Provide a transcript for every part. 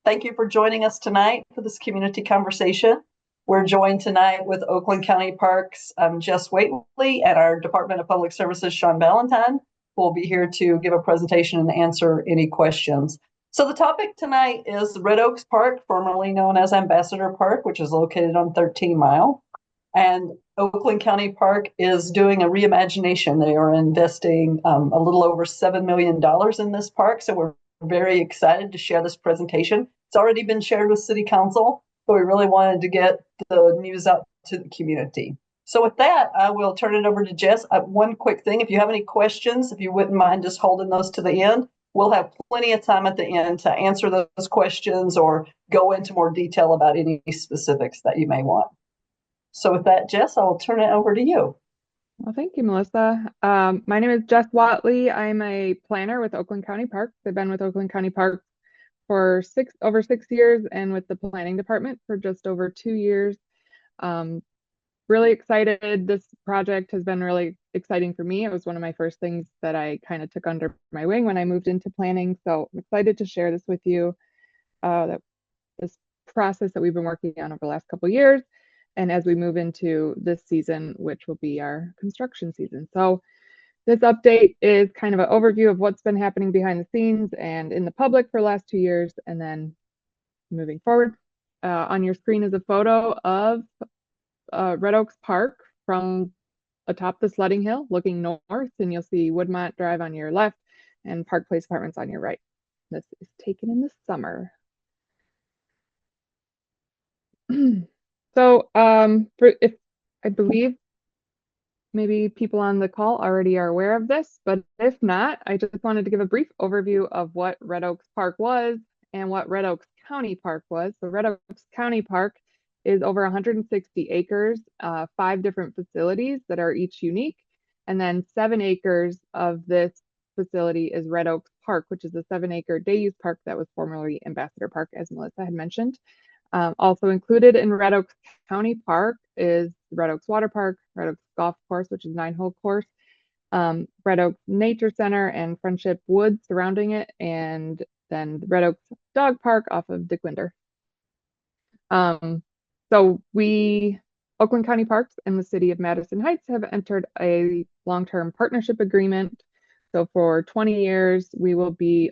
Thank you for joining us tonight for this community conversation. We're joined tonight with Oakland County Parks, Jess Waitley, and our Department of Public Services, Sean Valentine, who will be here to give a presentation and answer any questions. So the topic tonight is Red Oaks Park, formerly known as Ambassador Park, which is located on 13 Mile. And Oakland County Park is doing a reimagination. They are investing a little over $7 million in this park. So we're very excited to share this presentation. It's already been shared with City Council, but we really wanted to get the news out to the community. So with that, I will turn it over to Jess. One quick thing, if you have any questions, if you wouldn't mind just holding those to the end, we'll have plenty of time at the end to answer those questions or go into more detail about any specifics that you may want. So with that, Jess, I will turn it over to you. Well, thank you, Melissa. My name is Jess Watley. I'm a planner with Oakland County Parks. I've been with Oakland County Parks for over 6 years and with the planning department for just over 2 years. Really excited. This project has been really exciting for me. It was one of my first things that I kind of took under my wing when I moved into planning. So I'm excited to share this with you, this process that we've been working on over the last couple of years. And as we move into this season, which will be our construction season. So this update is kind of an overview of what's been happening behind the scenes and in the public for the last 2 years, and then moving forward. On your screen is a photo of Red Oaks Park from atop the sledding hill looking north, and you'll see Woodmont Drive on your left and Park Place Apartments on your right. This is taken in the summer. So if I believe maybe people on the call already are aware of this, but if not, I just wanted to give a brief overview of what Red Oaks Park was and what Red Oaks County Park was. So Red Oaks County Park is over 160 acres, 5 different facilities that are each unique, and then 7 acres of this facility is Red Oaks Park, which is a 7-acre day use park that was formerly Ambassador Park, as Melissa had mentioned. Also included in Red Oaks County Park is Red Oaks Water Park, Red Oaks Golf Course, which is a 9-hole course, Red Oaks Nature Center and Friendship Woods surrounding it, and then Red Oaks Dog Park off of Dickwinder. So Oakland County Parks and the City of Madison Heights have entered a long-term partnership agreement. So for 20 years,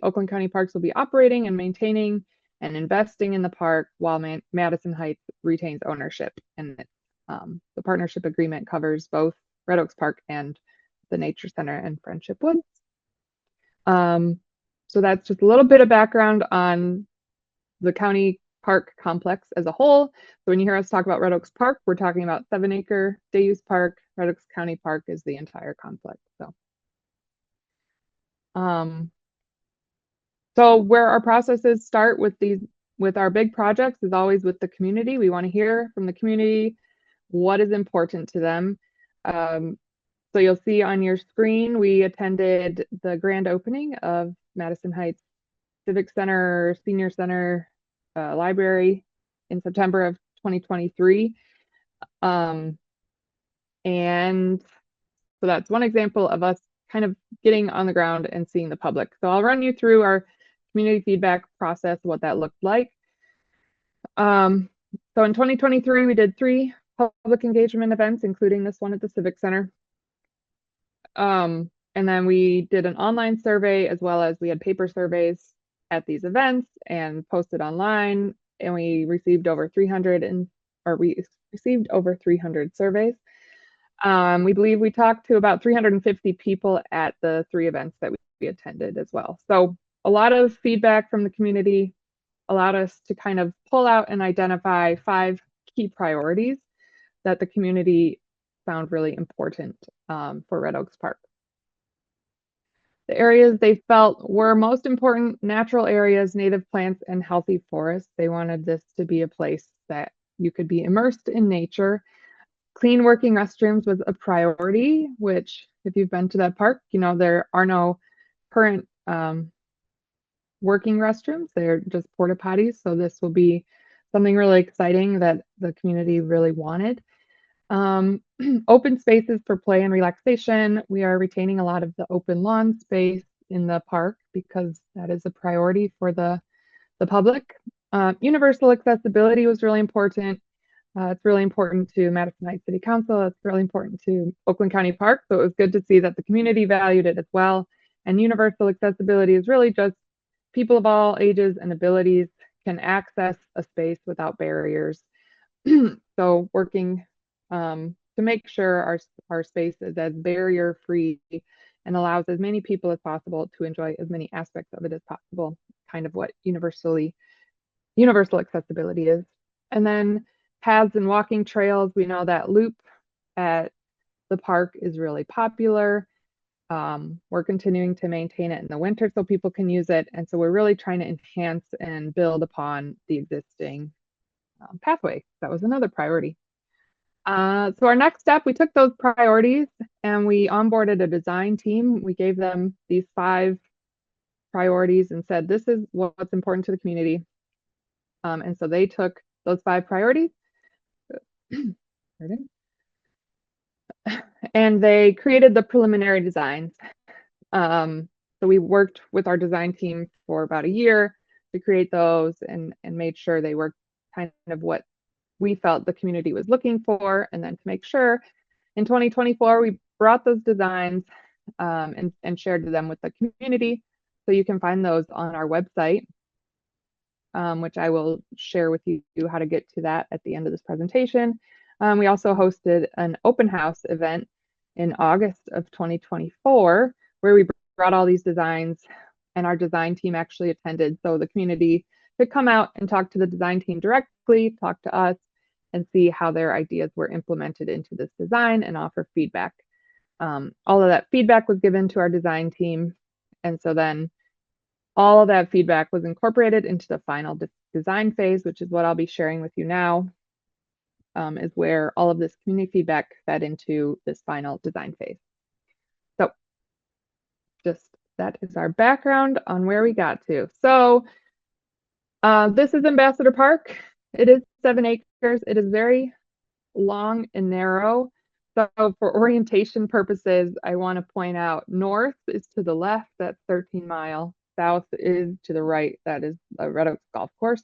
Oakland County Parks will be operating and maintaining and investing in the park while Madison Heights retains ownership. And the partnership agreement covers both Red Oaks Park and the Nature Center and Friendship Woods. So that's just a little bit of background on the county park complex as a whole. So when you hear us talk about Red Oaks Park, we're talking about 7-acre day use park. Red Oaks County Park is the entire complex. So where our processes start with our big projects is always with the community. We want to hear from the community what is important to them. So you'll see on your screen, we attended the grand opening of Madison Heights Civic Center, Senior Center, Library in September of 2023. And so that's one example of us kind of getting on the ground and seeing the public. So I'll run you through our community feedback process, what that looked like. So in 2023, we did 3 public engagement events, including this one at the Civic Center. And then we did an online survey, as well as we had paper surveys at these events and posted online. And we received over 300 surveys. We believe we talked to about 350 people at the 3 events that we attended as well. So a lot of feedback from the community allowed us to kind of pull out and identify 5 key priorities that the community found really important for Red Oaks Park. The areas they felt were most important: natural areas, native plants, and healthy forests. They wanted this to be a place that you could be immersed in nature. Clean working restrooms was a priority, which if you've been to that park, you know there are no current working restrooms. They're just porta potties. So this will be something really exciting that the community really wanted. Open spaces for play and relaxation. We are retaining a lot of the open lawn space in the park because that is a priority for the public. Universal accessibility was really important. It's really important to Madison Heights City Council. It's really important to Oakland County Parks. So it was good to see that the community valued it as well. And universal accessibility is really just people of all ages and abilities can access a space without barriers. So working to make sure our space is as barrier free and allows as many people as possible to enjoy as many aspects of it as possible, kind of what universal accessibility is. And then paths and walking trails, we know that loop at the park is really popular. We're continuing to maintain it in the winter so people can use it. And so we're really trying to enhance and build upon the existing pathway. That was another priority. So our next step, we took those priorities and we onboarded a design team. We gave them these 5 priorities and said, this is what's important to the community. And so they took those 5 priorities and they created the preliminary designs. So we worked with our design team for about a year to create those and made sure they were kind of what we felt the community was looking for. And then to make sure in 2024, we brought those designs and shared them with the community. So you can find those on our website, which I will share with you how to get to that at the end of this presentation. We also hosted an open house event in August of 2024, where we brought all these designs and our design team actually attended. So the community could come out and talk to the design team directly, talk to us, and see how their ideas were implemented into this design and offer feedback. All of that feedback was given to our design team. And so then all of that feedback was incorporated into the final design phase, which is what I'll be sharing with you now, is where all of this community feedback fed into this final design phase. So just that is our background on where we got to. So this is Ambassador Park. It is 7 acres. It is very long and narrow. So for orientation purposes, I want to point out north is to the left, that's 13 Mile. South is to the right, that is a Red Oaks Golf Course.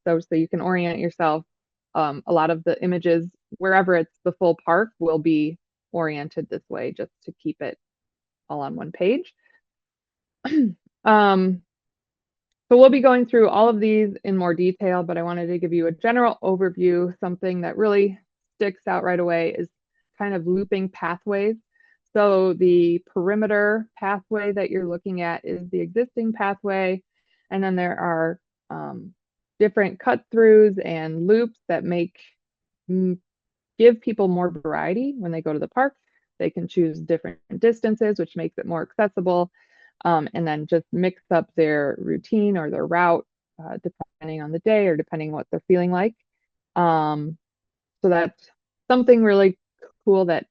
So you can orient yourself. A lot of the images, wherever it's the full park, will be oriented this way just to keep it all on one page. So we'll be going through all of these in more detail, but I wanted to give you a general overview. Something that really sticks out right away is kind of looping pathways. So the perimeter pathway that you're looking at is the existing pathway, and then there are different cut throughs and loops that give people more variety when they go to the park. They can choose different distances, which makes it more accessible, and then just mix up their routine or their route depending on the day or depending what they're feeling like. So that's something really cool that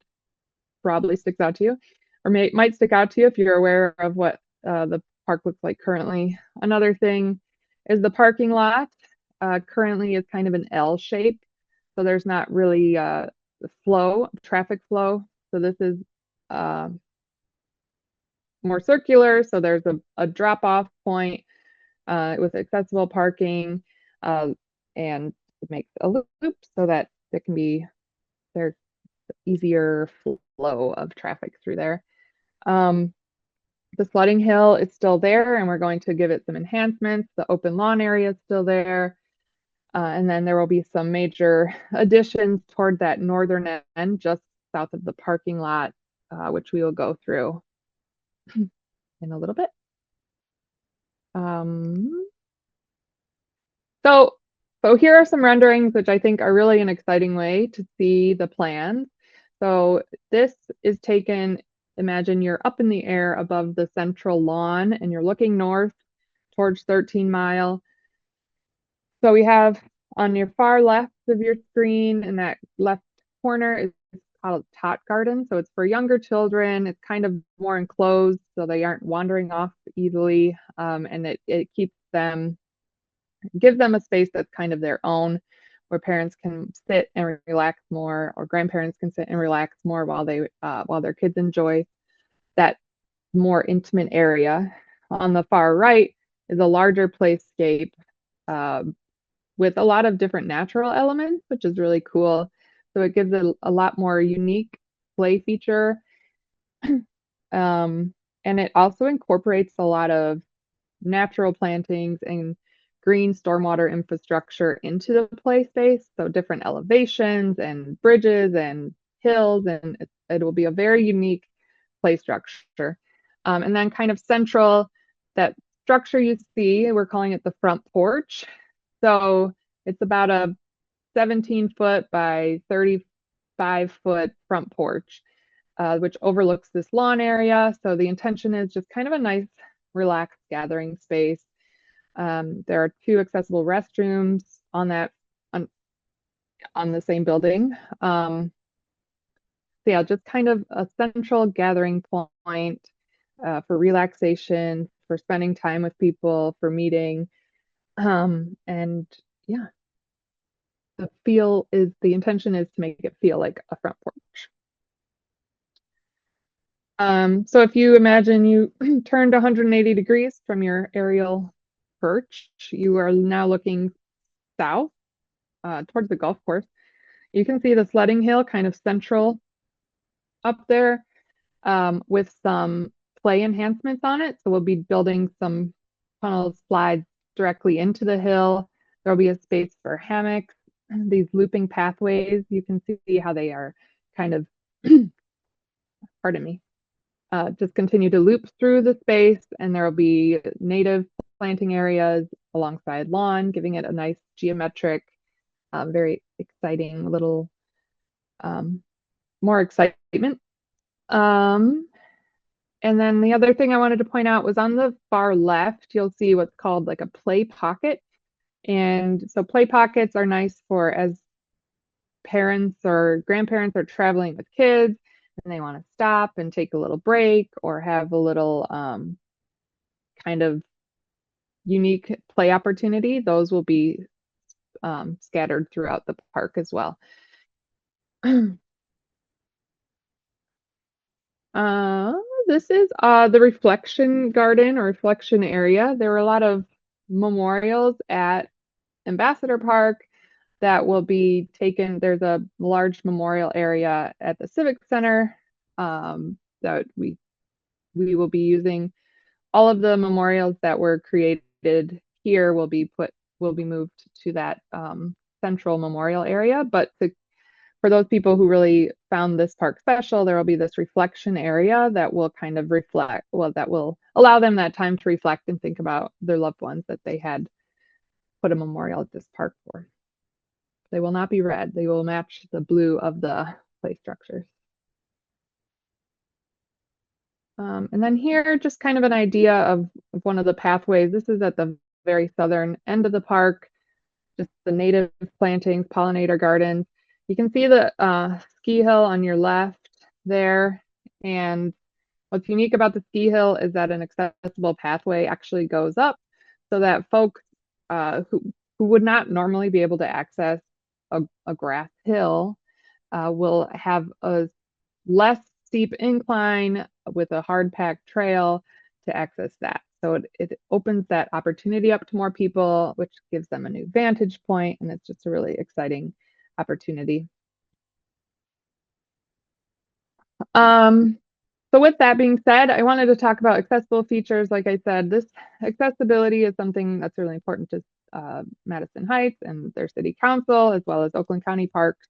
probably sticks out to you, or might stick out to you if you're aware of what the park looks like currently. Another thing is the parking lot currently is kind of an L shape, so there's not really traffic flow. So this is more circular, so there's a drop-off point with accessible parking, and it makes a loop so that there's easier flow of traffic through there. The sledding hill is still there, and we're going to give it some enhancements. The open lawn area is still there. And then there will be some major additions toward that northern end, just south of the parking lot, which we will go through in a little bit. So here are some renderings, which I think are really an exciting way to see the plans. So this is taken, imagine you're up in the air above the central lawn and you're looking north towards 13 Mile. So we have on your far left of your screen in that left corner is called Tot Garden. So it's for younger children. It's kind of more enclosed so they aren't wandering off easily. And it gives them a space that's kind of their own, where parents can sit and relax more, or grandparents can sit and relax more while their kids enjoy that more intimate area. On the far right is a larger playscape with a lot of different natural elements, which is really cool. So it gives it a lot more unique play feature. And it also incorporates a lot of natural plantings and green stormwater infrastructure into the play space. So different elevations and bridges and hills, and it will be a very unique play structure. And then kind of central, that structure you see, we're calling it the front porch. So it's about a 17-foot by 35-foot front porch, which overlooks this lawn area. So the intention is just kind of a nice, relaxed gathering space. There are 2 accessible restrooms on that on the same building. So yeah, just kind of a central gathering point for relaxation, for spending time with people, for meeting. And yeah, the intention is to make it feel like a front porch. So if you imagine you turned 180 degrees from your aerial perch, you are now looking south towards the golf course. You can see the sledding hill kind of central up there with some play enhancements on it. So we'll be building some tunnel slides directly into the hill. There'll be a space for hammocks, these looping pathways. You can see how they are kind of, pardon me, just continue to loop through the space, and there will be native planting areas alongside lawn, giving it a nice geometric, very exciting little, more excitement. And then the other thing I wanted to point out was on the far left, you'll see what's called like a play pocket. And so play pockets are nice for as parents or grandparents are traveling with kids and they want to stop and take a little break or have a little kind of unique play opportunity. Those will be scattered throughout the park as well. This is the reflection garden or reflection area. There were a lot of memorials at Ambassador Park that will be taken. There's a large memorial area at the Civic Center that we will be using. All of the memorials that were created here will be moved to that central memorial area. But for those people who really found this park special, there will be this reflection area that will kind of that will allow them that time to reflect and think about their loved ones that they had put a memorial at this park for. They will not be red. They will match the blue of the play structures. And then here, just kind of an idea of one of the pathways. This is at the very southern end of the park, just the native plantings, pollinator gardens. You can see the ski hill on your left there. And what's unique about the ski hill is that an accessible pathway actually goes up so that folks who would not normally be able to access a grass hill will have a less steep incline with a hard packed trail to access that. So it opens that opportunity up to more people, which gives them a new vantage point, and it's just a really exciting opportunity. So with that being said, I wanted to talk about accessible features. Like I said, this accessibility is something that's really important to Madison Heights and their city council, as well as Oakland County Parks.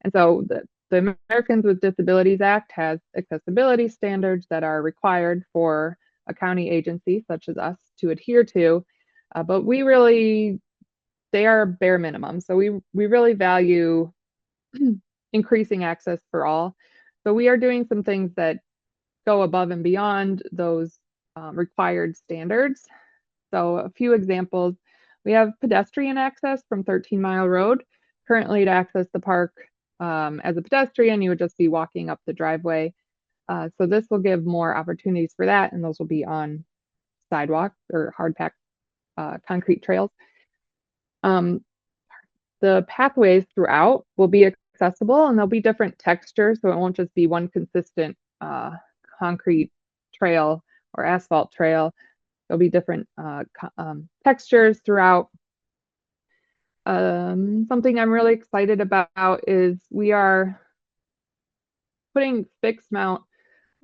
And so the Americans with Disabilities Act has accessibility standards that are required for a county agency such as us to adhere to, but they are bare minimum. So we really value increasing access for all. So we are doing some things that go above and beyond those required standards. So a few examples, we have pedestrian access from 13 Mile Road. Currently, to access the park as a pedestrian, you would just be walking up the driveway. So this will give more opportunities for that, and those will be on sidewalks or hard packed concrete trails. The pathways throughout will be accessible, and there'll be different textures, so it won't just be one consistent concrete trail or asphalt trail. There'll be different textures throughout. Something I'm really excited about is we are putting fixed mount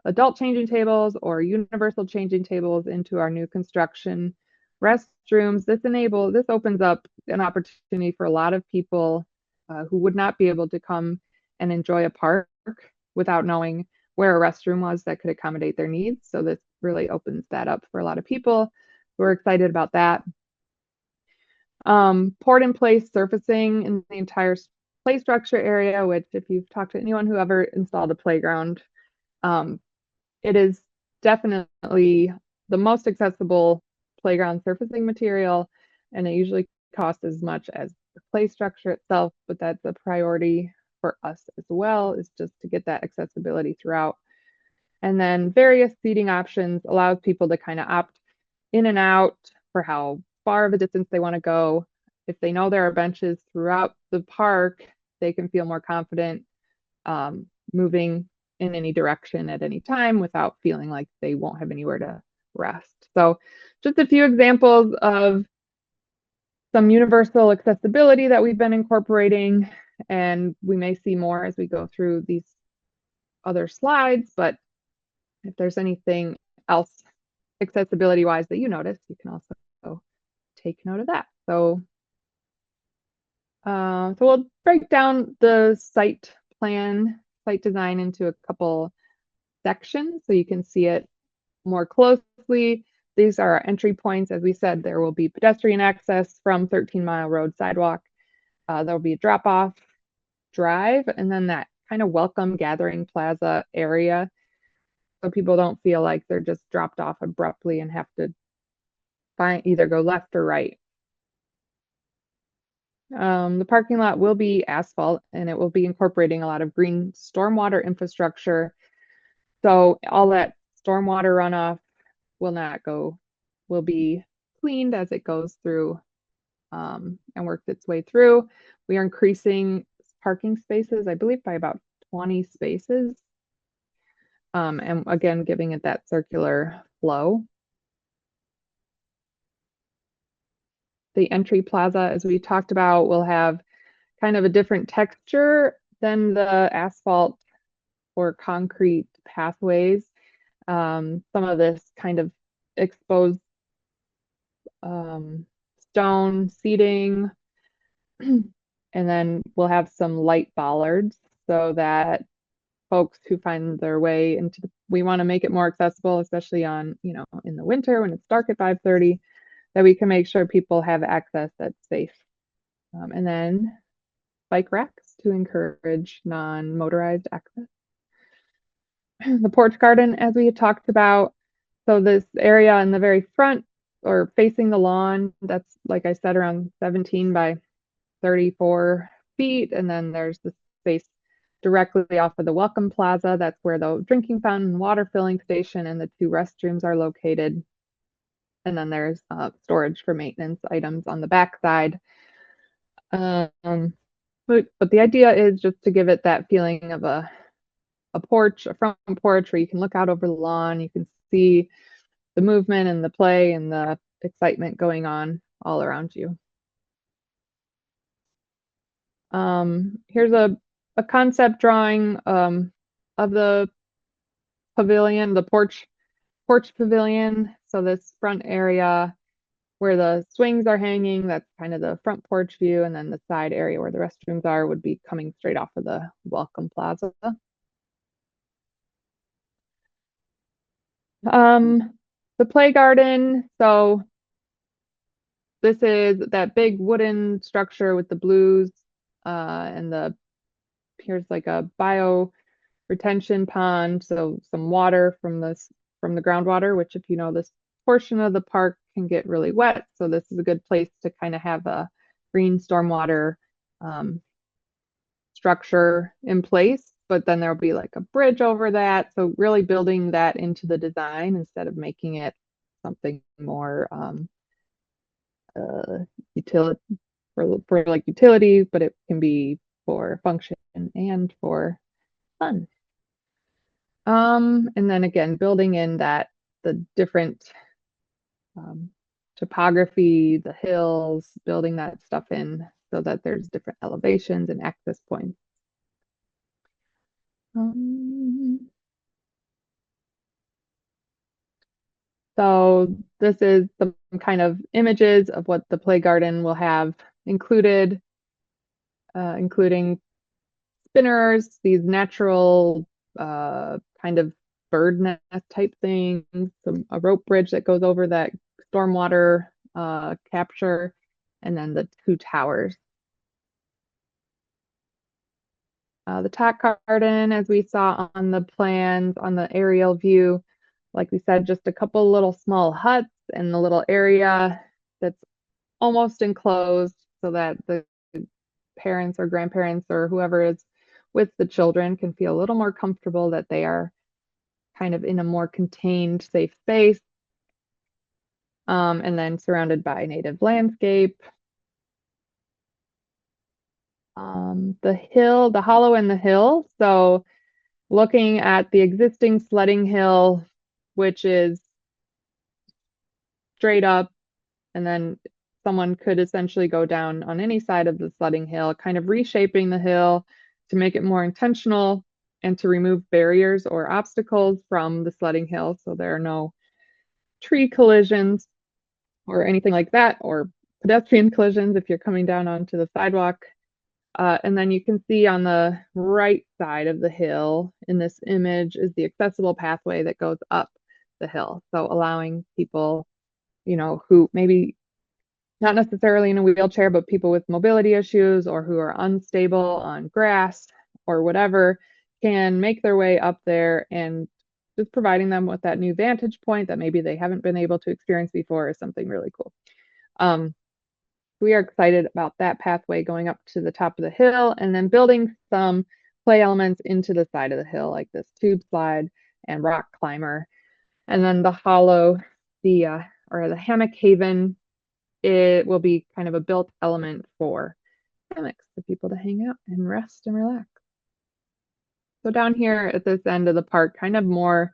adult changing tables or universal changing tables into our new construction restrooms. This opens up an opportunity for a lot of people who would not be able to come and enjoy a park without knowing where a restroom was that could accommodate their needs. So this really opens that up for a lot of people. We're excited about that. Poured in place surfacing in the entire play structure area, which if you've talked to anyone who ever installed a playground, it is definitely the most accessible playground surfacing material, and it usually costs as much as the play structure itself, but that's a priority for us as well, is just to get that accessibility throughout. And then various seating options allows people to kind of opt in and out for how far of a distance they want to go. If they know there are benches throughout the park, they can feel more confident moving in any direction at any time without feeling like they won't have anywhere to rest. So just a few examples of some universal accessibility that we've been incorporating, and we may see more as we go through these other slides, but if there's anything else accessibility wise that you notice, you can also take note of that. So we'll break down the site design into a couple sections so you can see it more closely. These are our entry points. As we said, there will be pedestrian access from 13 Mile Road sidewalk. There'll be a drop-off drive, and then that kind of welcome gathering plaza area, so people don't feel like they're just dropped off abruptly and have to either go left or right. The parking lot will be asphalt, and it will be incorporating a lot of green stormwater infrastructure. So all that stormwater runoff will be cleaned as it goes through and works its way through. We are increasing parking spaces, I believe, by about 20 spaces. And again, giving it that circular flow. The entry plaza, as we talked about, will have kind of a different texture than the asphalt or concrete pathways. Some of this kind of exposed stone seating, and then we'll have some light bollards so that folks who find their way we want to make it more accessible, especially on, in the winter when it's dark at 5:30, that we can make sure people have access that's safe. And then bike racks to encourage non-motorized access. The porch garden, as we had talked about. So this area in the very front or facing the lawn, that's, like I said, around 17 by 34 feet. And then there's the space directly off of the welcome plaza. That's where the drinking fountain, water filling station, and the two restrooms are located. And then there's storage for maintenance items on the back side. But the idea is just to give it that feeling of a front porch where you can look out over the lawn, you can see the movement and the play and the excitement going on all around you. Here's a concept drawing of the pavilion, the porch pavilion. So this front area where the swings are hanging, that's kind of the front porch view, and then the side area where the restrooms are would be coming straight off of the welcome plaza. The play garden, so this is that big wooden structure with the blues, and here's like a bio retention pond, so some water from the groundwater, which, if you know, this portion of the park can get really wet, so this is a good place to kind of have a green stormwater structure in place. But then there'll be like a bridge over that, so really building that into the design instead of making it something more utility for like utility, but it can be for function and for fun. And then again, building in the different topography, the hills, building that stuff in so that there's different elevations and access points. So this is some kind of images of what the play garden will have included, including spinners, these natural kind of bird nest type things, a rope bridge that goes over that stormwater capture, and then the two towers. The top garden, as we saw on the plans, on the aerial view, like we said, just a couple little small huts and the little area that's almost enclosed so that the parents or grandparents or whoever is with the children can feel a little more comfortable that they are kind of in a more contained, safe space. And then surrounded by native landscape. The hill, the hollow and the hill. So looking at the existing sledding hill, which is straight up, and then someone could essentially go down on any side of the sledding hill, kind of reshaping the hill to make it more intentional and to remove barriers or obstacles from the sledding hill so there are no tree collisions or anything like that, or pedestrian collisions if you're coming down onto the sidewalk. And then you can see on the right side of the hill in this image is the accessible pathway that goes up the hill. So allowing people, who maybe not necessarily in a wheelchair, but people with mobility issues or who are unstable on grass or whatever can make their way up there, and just providing them with that new vantage point that maybe they haven't been able to experience before is something really cool. We are excited about that pathway going up to the top of the hill and then building some play elements into the side of the hill, like this tube slide and rock climber. And then the hollow, or the hammock haven, it will be kind of a built element for hammocks for people to hang out and rest and relax. So down here at this end of the park, kind of more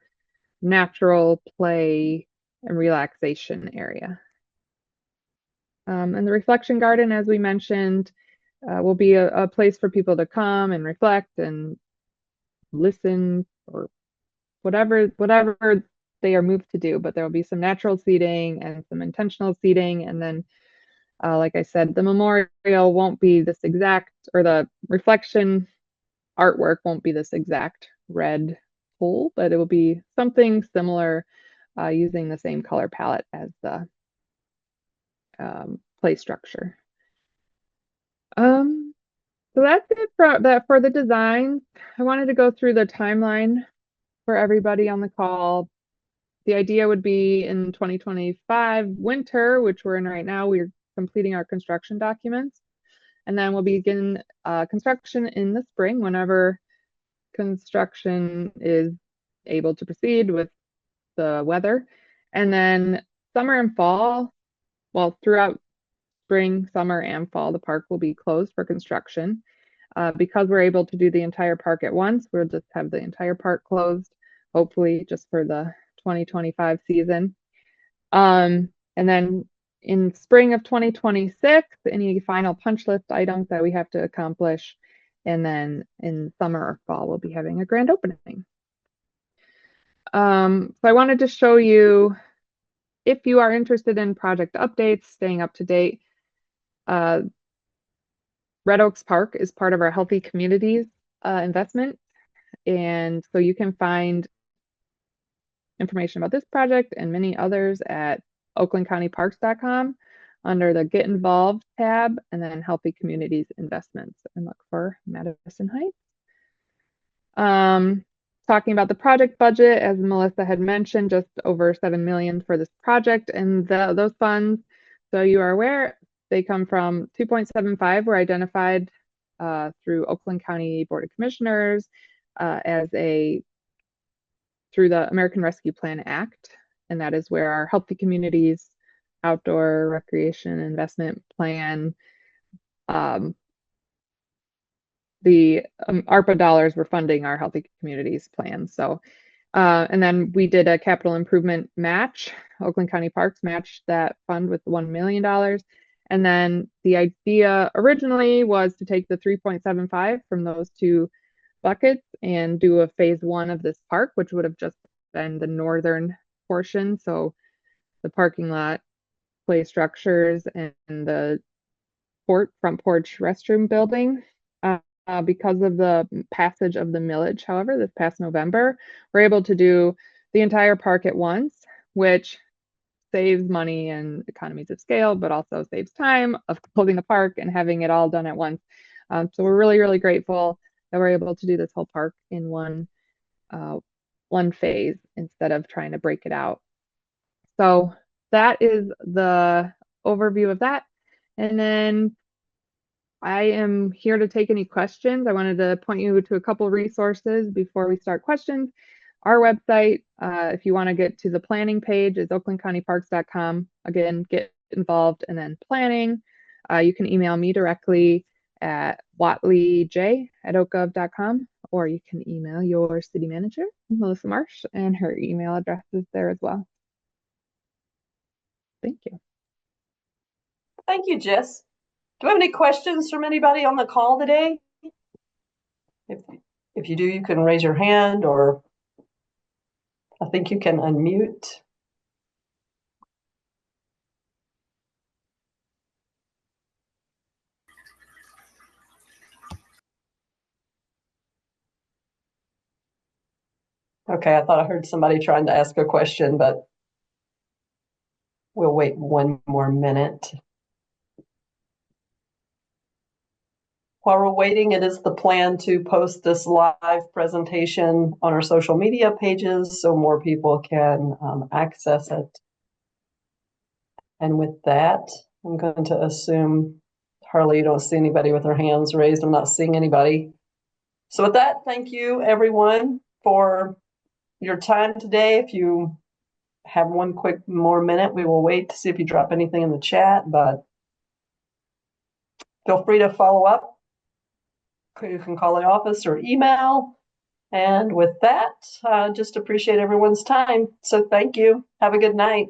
natural play and relaxation area. And the reflection garden, as we mentioned, will be a place for people to come and reflect and listen or whatever they are moved to do. But there will be some natural seating and some intentional seating. And then, like I said, the memorial won't be this exact, or the reflection artwork won't be this exact red pole, but it will be something similar using the same color palette as the play structure. So that's it for the designs. I wanted to go through the timeline for everybody on the call. The idea would be in 2025 winter, which we're in right now, we're completing our construction documents. And then we'll begin construction in the spring whenever construction is able to proceed with the weather. And then summer and fall, well, throughout spring, summer, and fall, the park will be closed for construction. Because we're able to do the entire park at once, we'll just have the entire park closed, hopefully just for the 2025 season. And then in spring of 2026, any final punch list items that we have to accomplish. And then in summer or fall, we'll be having a grand opening. So I wanted to show you, if you are interested in project updates, staying up to date, Red Oaks Park is part of our Healthy Communities investment. And so you can find information about this project and many others at oaklandcountyparks.com under the Get Involved tab, and then Healthy Communities Investments, and look for Madison Heights. Talking about the project budget, as Melissa had mentioned, just over $7 million for this project, and those funds, so you are aware, they come from 2.75 were identified through Oakland County Board of Commissioners through the American Rescue Plan Act, and that is where our Healthy Communities Outdoor Recreation Investment Plan, the ARPA dollars were funding our Healthy Communities plan. So, and then we did a capital improvement match. Oakland County Parks matched that fund with $1 million. And then the idea originally was to take the 3.75 from those two buckets and do a phase one of this park, which would have just been the northern portion. So the parking lot, play structures, and the front porch restroom building. Because of the passage of the millage, however, this past November, we're able to do the entire park at once, which saves money and economies of scale, but also saves time of closing the park and having it all done at once. So we're really, really grateful that we're able to do this whole park in one phase instead of trying to break it out. So that is the overview of that. And then I am here to take any questions. I wanted to point you to a couple resources before we start questions. Our website, if you want to get to the planning page, is oaklandcountyparks.com. Again, get involved and then planning. You can email me directly at watleyj@oakgov.com, or you can email your city manager, Melissa Marsh, and her email address is there as well. Thank you. Thank you, Jess. Do we have any questions from anybody on the call today? If you do, you can raise your hand, or I think you can unmute. Okay, I thought I heard somebody trying to ask a question, but we'll wait one more minute. While we're waiting, it is the plan to post this live presentation on our social media pages so more people can access it. And with that, I'm going to assume, Harley, you don't see anybody with their hands raised. I'm not seeing anybody. So with that, thank you everyone for your time today. If you have one quick more minute, we will wait to see if you drop anything in the chat, but feel free to follow up. You can call the office or email. And with that, just appreciate everyone's time. So thank you. Have a good night.